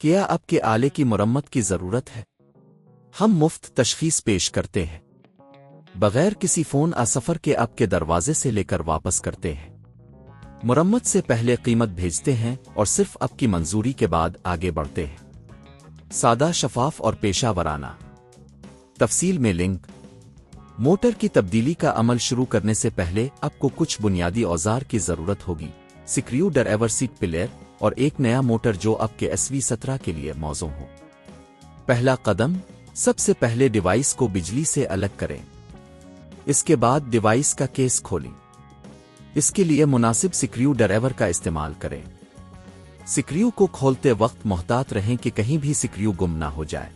کیا اب کے آلے کی مرمت کی ضرورت ہے؟ ہم مفت تشخیص پیش کرتے ہیں بغیر کسی فون سفر کے اب کے دروازے سے لے کر واپس کرتے ہیں۔ مرمت سے پہلے قیمت بھیجتے ہیں اور صرف اب کی منظوری کے بعد آگے بڑھتے ہیں۔ سادہ، شفاف اور پیشہ ورانہ۔ تفصیل میں لنک۔ موٹر کی تبدیلی کا عمل شروع کرنے سے پہلے آپ کو کچھ بنیادی اوزار کی ضرورت ہوگی: سکریو ڈرائیور، سیٹ پلیئر اور ایک نیا موٹر جو آپ کے SV17 کے لیے موزوں ہو۔ پہلا قدم، سب سے پہلے ڈیوائس کو بجلی سے الگ کریں۔ اس کے بعد ڈیوائس کا کیس کھولیں۔ اس کے لیے مناسب سکریو ڈرائیور کا استعمال کریں۔ سکریو کو کھولتے وقت محتاط رہیں کہ کہیں بھی سکریو گم نہ ہو جائے۔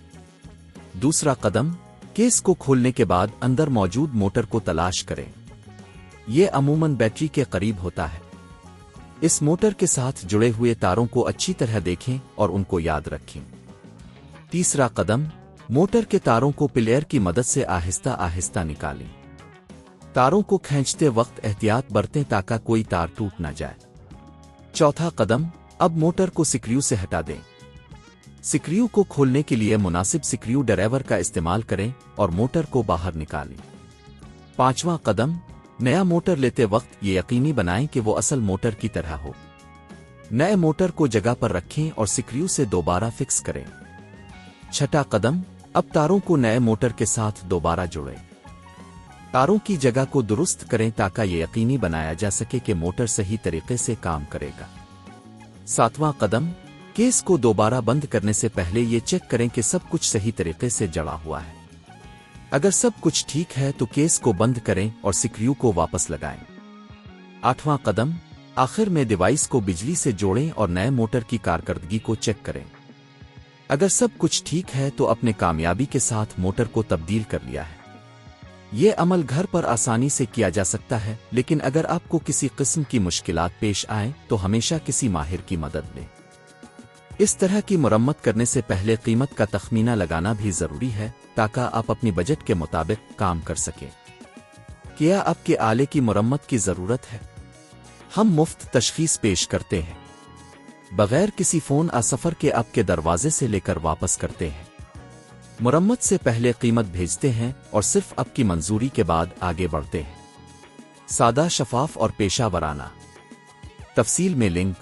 دوسرا قدم، کیس کو کھولنے کے بعد اندر موجود موٹر کو تلاش کریں۔ یہ عموماً بیٹری کے قریب ہوتا ہے۔ اس موٹر کے ساتھ جڑے ہوئے تاروں کو اچھی طرح دیکھیں اور ان کو یاد رکھیں۔ تیسرا قدم، موٹر کے تاروں کو پلیئر کی مدد سے آہستہ آہستہ نکالیں۔ تاروں کو کھینچتے وقت احتیاط برتیں تاکہ کوئی تار ٹوٹ نہ جائے۔ چوتھا قدم، اب موٹر کو سکریو سے ہٹا دیں۔ سکریو کو کھولنے کے لیے مناسب سکریو ڈرائیور کا استعمال کریں اور موٹر کو باہر نکالیں۔ پانچواں قدم، نیا موٹر لیتے وقت یہ یقینی بنائیں کہ وہ اصل موٹر کی طرح ہو۔ نئے موٹر کو جگہ پر رکھیں اور سکریو سے دوبارہ فکس کریں۔ چھٹا قدم، اب تاروں کو نئے موٹر کے ساتھ دوبارہ جوڑیں۔ تاروں کی جگہ کو درست کریں تاکہ یہ یقینی بنایا جا سکے کہ موٹر صحیح طریقے سے کام کرے گا۔ ساتواں قدم، کیس کو دوبارہ بند کرنے سے پہلے یہ چیک کریں کہ سب کچھ صحیح طریقے سے جڑا ہوا ہے۔ اگر سب کچھ ٹھیک ہے تو کیس کو بند کریں اور سکریو کو واپس لگائیں۔ آٹھواں قدم، آخر میں ڈیوائس کو بجلی سے جوڑیں اور نئے موٹر کی کارکردگی کو چیک کریں۔ اگر سب کچھ ٹھیک ہے تو اپنے کامیابی کے ساتھ موٹر کو تبدیل کر لیا ہے۔ یہ عمل گھر پر آسانی سے کیا جا سکتا ہے، لیکن اگر آپ کو کسی قسم کی مشکلات پیش آئیں تو ہمیشہ کسی ماہر کی مدد لیں۔ اس طرح کی مرمت کرنے سے پہلے قیمت کا تخمینہ لگانا بھی ضروری ہے تاکہ آپ اپنی بجٹ کے مطابق کام کر سکیں۔ کیا آپ کے آلے کی مرمت کی ضرورت ہے؟ ہم مفت تشخیص پیش کرتے ہیں بغیر کسی فون سفر کے آپ کے دروازے سے لے کر واپس کرتے ہیں۔ مرمت سے پہلے قیمت بھیجتے ہیں اور صرف اب کی منظوری کے بعد آگے بڑھتے ہیں۔ سادہ، شفاف اور پیشہ ورانہ۔ تفصیل میں لنک۔